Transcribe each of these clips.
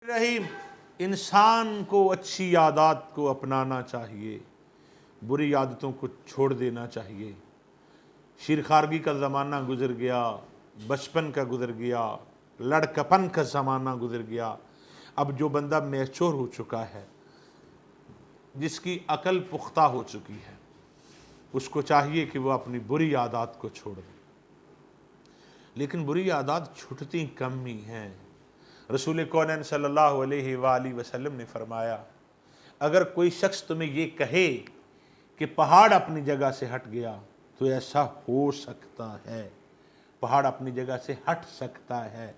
रहीम, इंसान को अच्छी आदत को अपनाना चाहिए, बुरी आदतों को छोड़ देना चाहिए। शिरखारगी का ज़माना गुज़र गया, बचपन का गुज़र गया, लड़कपन का ज़माना गुज़र गया। अब जो बंदा मैच्योर हो चुका है, जिसकी अकल पुख्ता हो चुकी है, उसको चाहिए कि वो अपनी बुरी आदत को छोड़ दे। लेकिन बुरी आदत छूटती कम ही हैं। रसूल कौनैन सल्लल्लाहु अलैहि वसल्लम ने फरमाया, अगर कोई शख्स तुम्हें ये कहे कि पहाड़ अपनी जगह से हट गया, तो ऐसा हो सकता है, पहाड़ अपनी जगह से हट सकता है।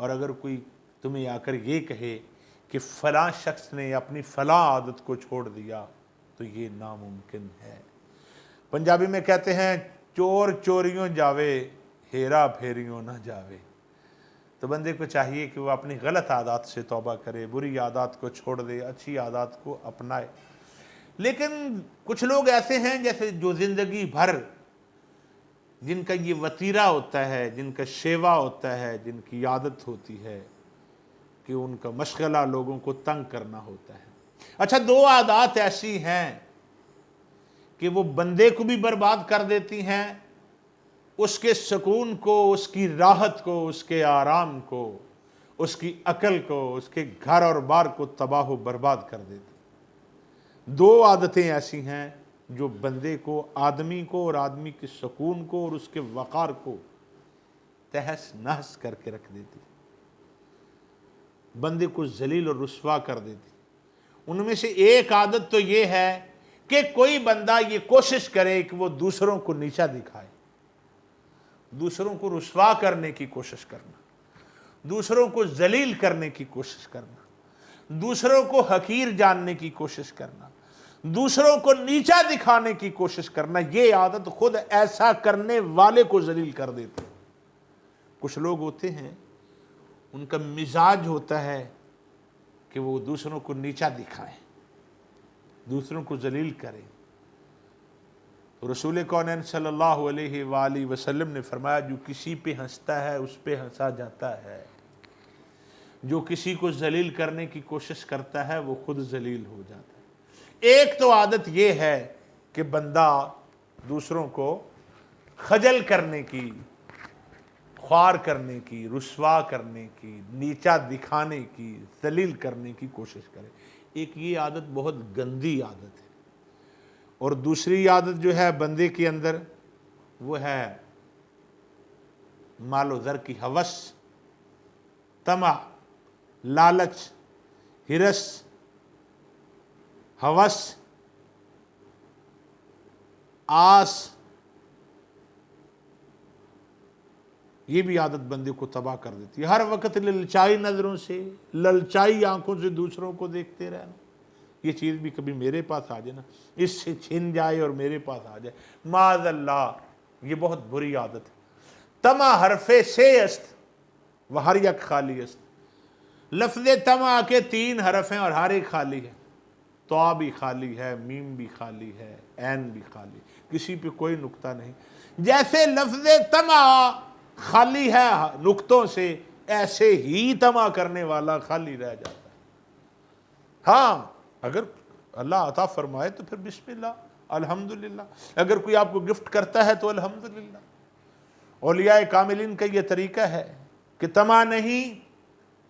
और अगर कोई तुम्हें आकर ये कहे कि फ़लाँ शख्स ने अपनी फ़लाँ आदत को छोड़ दिया, तो ये नामुमकिन है। पंजाबी में कहते हैं, चोर चोरियों जावे, हेरा फेरियों ना जावे। तो बंदे को चाहिए कि वो अपनी गलत आदत से तौबा करे, बुरी आदत को छोड़ दे, अच्छी आदत को अपनाए। लेकिन कुछ लोग ऐसे हैं जैसे जो ज़िंदगी भर जिनका ये वतीरा होता है, जिनका शेवा होता है, जिनकी आदत होती है कि उनका मशगला लोगों को तंग करना होता है। अच्छा, दो आदत ऐसी हैं कि वो बंदे को भी बर्बाद कर देती हैं, उसके सुकून को, उसकी राहत को, उसके आराम को, उसकी अकल को, उसके घर और बार को तबाह व बर्बाद कर देती। दो आदतें ऐसी हैं जो बंदे को, आदमी को और आदमी के सुकून को और उसके वक़ार को तहस नहस करके रख देती, बंदे को जलील और रुस्वा कर देती। उनमें से एक आदत तो ये है कि कोई बंदा ये कोशिश करे कि वो दूसरों को नीचा दिखाए, दूसरों को रुस्वा करने की कोशिश करना, दूसरों को जलील करने की कोशिश करना, दूसरों को हकीर जानने की कोशिश करना, दूसरों को नीचा दिखाने की कोशिश करना, ये आदत खुद ऐसा करने वाले को जलील कर देती है। कुछ लोग होते हैं, उनका मिजाज होता है कि वो दूसरों को नीचा दिखाएं, दूसरों को जलील करें। तो रसूल कौनैन सल्लल्लाहु अलैहि वसल्लम ने फरमाया, जो किसी पे हंसता है उस पे हंसा जाता है, जो किसी को जलील करने की कोशिश करता है वो खुद जलील हो जाता है। एक तो आदत ये है कि बंदा दूसरों को खजल करने की, ख्वार करने की, रुस्वा करने की, नीचा दिखाने की, जलील करने की कोशिश करे। एक ये आदत बहुत गंदी आदत है। और दूसरी आदत जो है बंदे के अंदर, वो है मालो ज़र की हवस, तमा, लालच, हिरस, हवस, आस। ये भी आदत बंदे को तबाह कर देती है। हर वक्त ललचाई नज़रों से, ललचाई आंखों से दूसरों को देखते रहना, ये चीज़ भी कभी मेरे पास आ जाए ना, इससे छिन जाए और मेरे पास आ जाए, माज़अल्लाह, ये बहुत बुरी आदत है। तमा हरफे से अस्त व हर यक खाली अस्त। लफ्ज़ तमा के 3 हरफ हैं और हर एक खाली है। तो भी खाली है, मीम भी खाली है, ऐन भी खाली, किसी पे कोई नुक्ता नहीं। जैसे लफ्ज़ तमा खाली है नुक्तों से, ऐसे ही तमा करने वाला खाली रह जाता है। हाँ, अगर अल्लाह अता फरमाए तो फिर बिस्मिल्लाह, अल्हम्दुलिल्लाह। अगर कोई आपको गिफ्ट करता है तो अल्हम्दुलिल्लाह। औलिया कामिलीन का ये तरीका है कि तमा नहीं,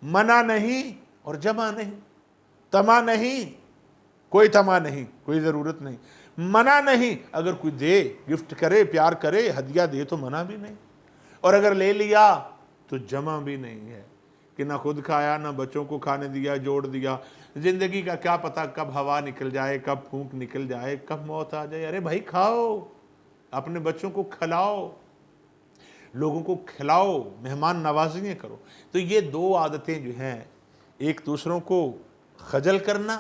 मना नहीं और जमा नहीं। तमा नहीं, कोई तमा नहीं, कोई ज़रूरत नहीं। मना नहीं, अगर कोई दे, गिफ्ट करे, प्यार करे, हदिया दे तो मना भी नहीं। और अगर ले लिया तो जमा भी नहीं है कि ना खुद खाया, ना बच्चों को खाने दिया, जोड़ दिया। ज़िंदगी का क्या पता कब हवा निकल जाए, कब फूंक निकल जाए, कब मौत आ जाए। अरे भाई खाओ, अपने बच्चों को खिलाओ, लोगों को खिलाओ, मेहमान नवाजियाँ करो। तो ये दो आदतें जो हैं, एक दूसरों को खजल करना,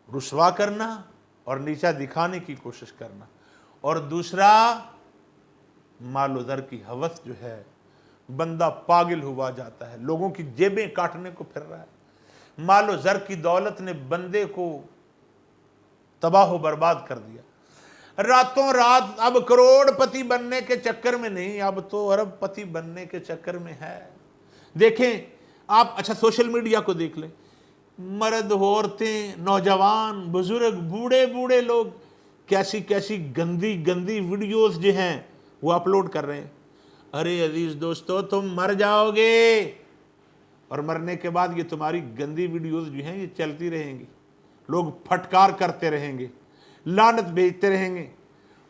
रुस्वा करना और नीचा दिखाने की कोशिश करना, और दूसरा मालो ज़र की हवस जो है, बंदा पागल हुआ जाता है, लोगों की जेबें काटने को फिर रहा है। मालो ज़र की दौलत ने बंदे को तबाह व बर्बाद कर दिया। रातों रात अब करोड़पति बनने के चक्कर में नहीं, अब तो अरबपति बनने के चक्कर में है। देखें, आप अच्छा सोशल मीडिया को देख लें, मर्द, औरतें, नौजवान, बुजुर्ग, बूढ़े बूढ़े लोग कैसी कैसी गंदी गंदी वीडियोस जो हैं वो अपलोड कर रहे हैं। अरे अजीज दोस्तों, तुम मर जाओगे और मरने के बाद ये तुम्हारी गंदी वीडियोस जो हैं ये चलती रहेंगी, लोग फटकार करते रहेंगे, लानत भेजते रहेंगे।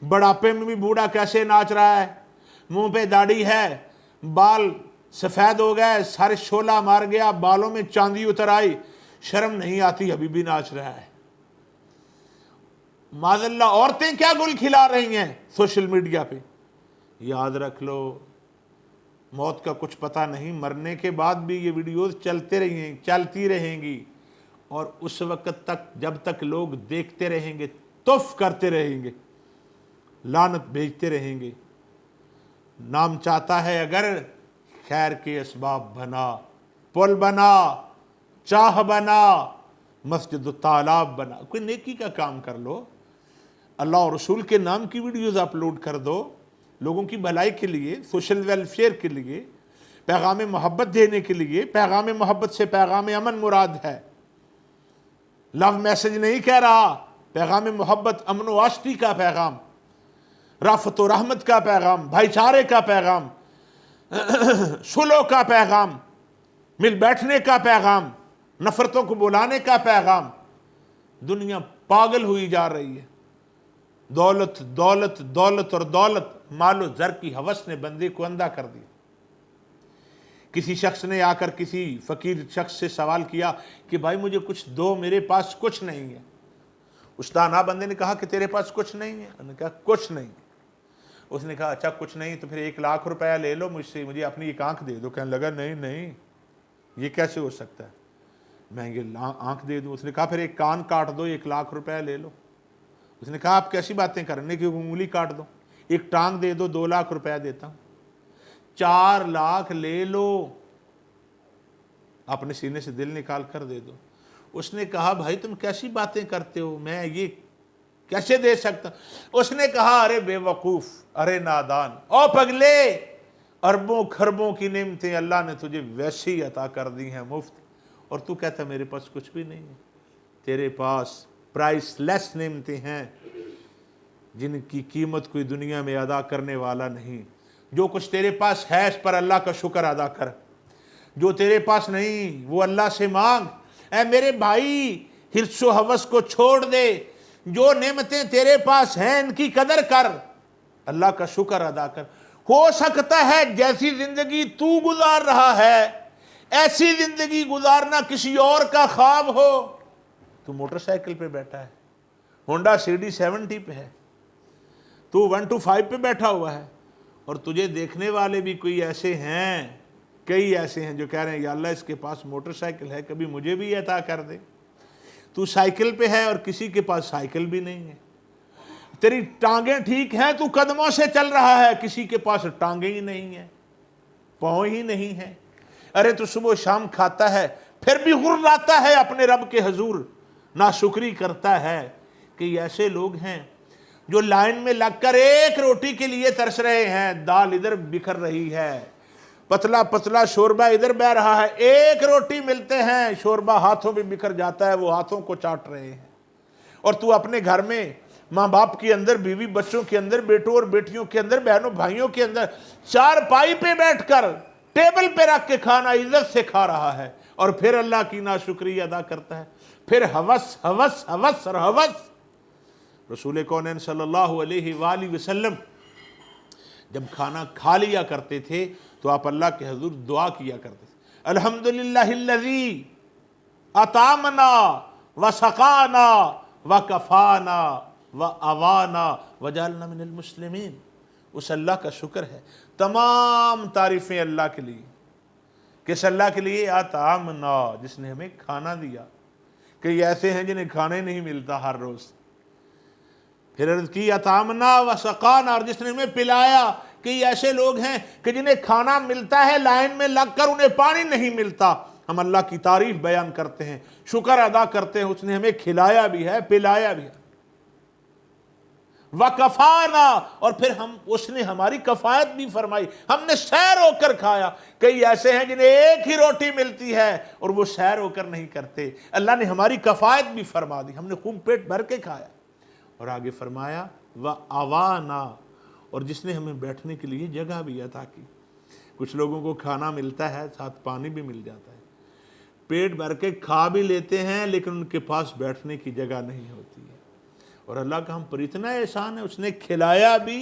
बुढ़ापे में भी बूढ़ा कैसे नाच रहा है, मुंह पे दाढ़ी है, बाल सफ़ेद हो गए, सर शोला मार गया, बालों में चांदी उतर आई, शर्म नहीं आती, अभी भी नाच रहा है। माज़ल्लाह, औरतें क्या गुल खिला रही हैं सोशल मीडिया पे। याद रख लो, मौत का कुछ पता नहीं, मरने के बाद भी ये वीडियोस चलती रहेंगी और उस वक्त तक जब तक लोग देखते रहेंगे, तुफ करते रहेंगे, लानत भेजते रहेंगे। नाम चाहता है अगर खैर के असबाब बना, पुल बना, चाह बना, मस्जिद तालाब बना, कोई नेकी का काम कर लो, अल्लाह और रसूल के नाम की वीडियोस अपलोड कर दो, लोगों की भलाई के लिए, सोशल वेलफेयर के लिए, पैगाम मोहब्बत देने के लिए। पैगाम मोहब्बत से पैगाम अमन मुराद है, लव मैसेज नहीं कह रहा। पैगाम मोहब्बत अमन व आश्ती का पैगाम, राफत व रहमत का पैगाम, भाईचारे का पैगाम, सुलह का पैगाम, मिल बैठने का पैगाम, नफरतों को बुलाने का पैगाम। दुनिया पागल हुई जा रही है। दौलत दौलत दौलत और दौलत, मालो जर की हवस ने बंदे को अंधा कर दिया। किसी शख्स ने आकर किसी फकीर शख्स से सवाल किया कि भाई मुझे कुछ दो, मेरे पास कुछ नहीं है। उस दाना बंदे ने कहा कि तेरे पास कुछ नहीं है? उसने कहा कुछ नहीं। उसने कहा अच्छा कुछ नहीं तो फिर 1 लाख रुपया ले लो मुझसे, मुझे अपनी एक आंख दे दो। कहने लगा नहीं नहीं, ये कैसे हो सकता है, मैं ये आंख दे दूं? उसने कहा फिर एक कान काट दो, 1 लाख रुपया ले लो। उसने कहा आप कैसी बातें करने की, उंगली काट दो। एक टांग दे दो, 2 लाख रुपया देता हूं। 4 लाख ले लो, अपने सीने से दिल निकाल कर दे दो। उसने कहा भाई तुम कैसी बातें करते हो, मैं ये कैसे दे सकता? उसने कहा अरे बेवकूफ, अरे नादान, ओ पगले, अरबों खरबों की नेमतें अल्लाह ने तुझे वैसे ही अता कर दी हैं मुफ्त, और तू कहता मेरे पास कुछ भी नहीं है। तेरे पास प्राइसलेस नेमतें हैं जिनकी कीमत कोई दुनिया में अदा करने वाला नहीं। जो कुछ तेरे पास है इस पर अल्लाह का शुक्र अदा कर, जो तेरे पास नहीं वो अल्लाह से मांग। ऐ मेरे भाई, हिर्सो हवस को छोड़ दे, जो नेमतें तेरे पास हैं इनकी कदर कर, अल्लाह का शुक्र अदा कर। हो सकता है जैसी जिंदगी तू गुजार रहा है ऐसी जिंदगी गुजारना किसी और का ख्वाब हो। तू मोटरसाइकिल पे बैठा है, होंडा CD 70 पे है, तू 125 पे बैठा हुआ है, और तुझे देखने वाले भी कोई ऐसे हैं, कई ऐसे हैं जो कह रहे हैं या अल्लाह इसके पास मोटरसाइकिल है, कभी मुझे भी अता कर दे। तू साइकिल पे है और किसी के पास साइकिल भी नहीं है। तेरी टांगें ठीक हैं, तू कदमों से चल रहा है, किसी के पास टांगें ही नहीं है, पाँव ही नहीं है। अरे तू सुबह शाम खाता है फिर भी गुर्राता है अपने रब के हजूर, नाशुक्री करता है। कि ऐसे लोग हैं जो लाइन में लगकर एक रोटी के लिए तरस रहे हैं, दाल इधर बिखर रही है, पतला पतला शोरबा इधर बह रहा है, एक रोटी मिलते हैं शोरबा हाथों में बिखर जाता है, वो हाथों को चाट रहे हैं। और तू अपने घर में माँ बाप के अंदर, बीवी बच्चों के अंदर, बेटों और बेटियों के अंदर, बहनों भाइयों के अंदर चारपाई पे बैठकर टेबल पे रख के खाना इज्जत से खा रहा है, और फिर अल्लाह की नाशुक्री अदा करता है। फिर हवस हवस हवस और हवस। रसूल कौनैन सल्लल्लाहु अलैहि वसल्लम जब खाना खा लिया करते थे तो आप अल्लाह के हुजूर दुआ किया करते थे, अल्हम्दुलिल्लाहिल्लज़ी अतामना व सकाना व कफाना व अवाना व जअलना मिनल मुस्लिमीन। उस अल्लाह का शुक्र है, तमाम तारीफ़ें अल्लाह के लिए। किस अल्लाह के लिए? अतामना, जिसने हमें खाना दिया। कई ऐसे हैं जिन्हें खाने नहीं मिलता हर रोज़। फिर अर्ज़ की अतामना व सकाना, और जिसने हमें पिलाया। कई ऐसे लोग हैं कि जिन्हें खाना मिलता है, लाइन में लगकर उन्हें पानी नहीं मिलता। हम अल्लाह की तारीफ बयान करते हैं, शुक्र अदा करते हैं, उसने हमें खिलाया भी है, पिलाया भी है। وکفانا، اور پھر اس نے ہماری کفایت بھی فرمائی، ہم نے سیر ہو کر کھایا۔ کئی ایسے ہیں جنہیں ایک ہی روٹی ملتی ہے اور وہ سیر ہو کر نہیں کرتے، اللہ نے ہماری کفایت بھی فرما دی، ہم نے خوب پیٹ بھر کے کھایا۔ اور آگے فرمایا وَأَوَانَا، اور جس نے ہمیں بیٹھنے کے لیے جگہ بھی عطا کی۔ کچھ لوگوں کو کھانا ملتا ہے، ساتھ پانی بھی مل جاتا ہے، پیٹ بھر کے کھا بھی لیتے ہیں لیکن ان کے پاس بیٹھنے کی جگہ نہیں ہوتی ہے۔ اور اللہ کا ہم پر اتنا احسان ہے، اس نے کھلایا بھی،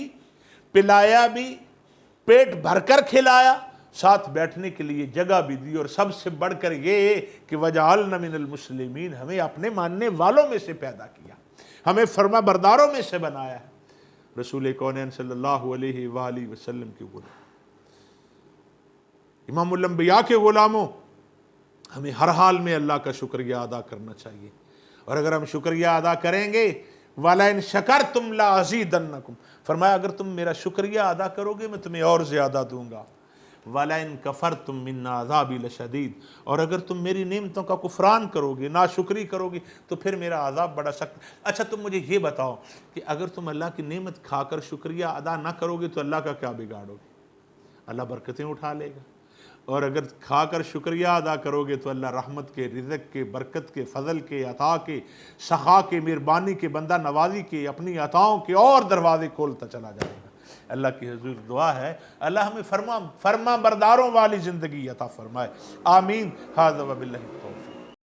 پلایا بھی، پیٹ بھر کر کھلایا، ساتھ بیٹھنے کے لیے جگہ بھی دی، اور سب سے بڑھ کر یہ کہ وَجَعَلْنَا مِنَ الْمُسْلِمِينَ، ہمیں اپنے ماننے والوں میں سے پیدا کیا، ہمیں فرما برداروں میں سے بنایا ہے۔ رسول کونین صلی اللہ علیہ وآلہ وسلم کے غلام، امام الانبیاء کے غلاموں، ہمیں ہر حال میں اللہ کا شکریہ ادا کرنا چاہیے، اور اگر ہم شکریہ ادا کریں گے وَلَئِن شَكَرْتُمْ لَأَزِيدَنَّكُمْ، فرمایا اگر تم میرا شکریہ ادا کرو گے میں تمہیں اور زیادہ دوں گا، وَلَئِن كَفَرْتُمْ مِنَّ عَذَابِي لَشَدِيدٌ، اور اگر تم میری نعمتوں کا کفران کرو گے، ناشکری کرو گے، تو پھر میرا عذاب بڑا سخت۔ اچھا تم مجھے یہ بتاؤ کہ اگر تم اللہ کی نعمت کھا کر شکریہ ادا نہ کرو گے تو اللہ کا کیا بگاڑو گے؟ اللہ برکتیں اٹھا لے گا، اور اگر کھا کر شکریہ ادا کرو گے تو اللہ رحمت کے، رزق کے، برکت کے، فضل کے، عطا کے، سخا کے، مہربانی کے، بندہ نوازی کے، اپنی عطاؤں کے اور دروازے کھولتا چلا جائے گا۔ اللہ کی حضور دعا ہے اللہ ہمیں فرما برداروں والی زندگی عطا فرمائے، آمین۔ ھذا وباللہ التوفیق۔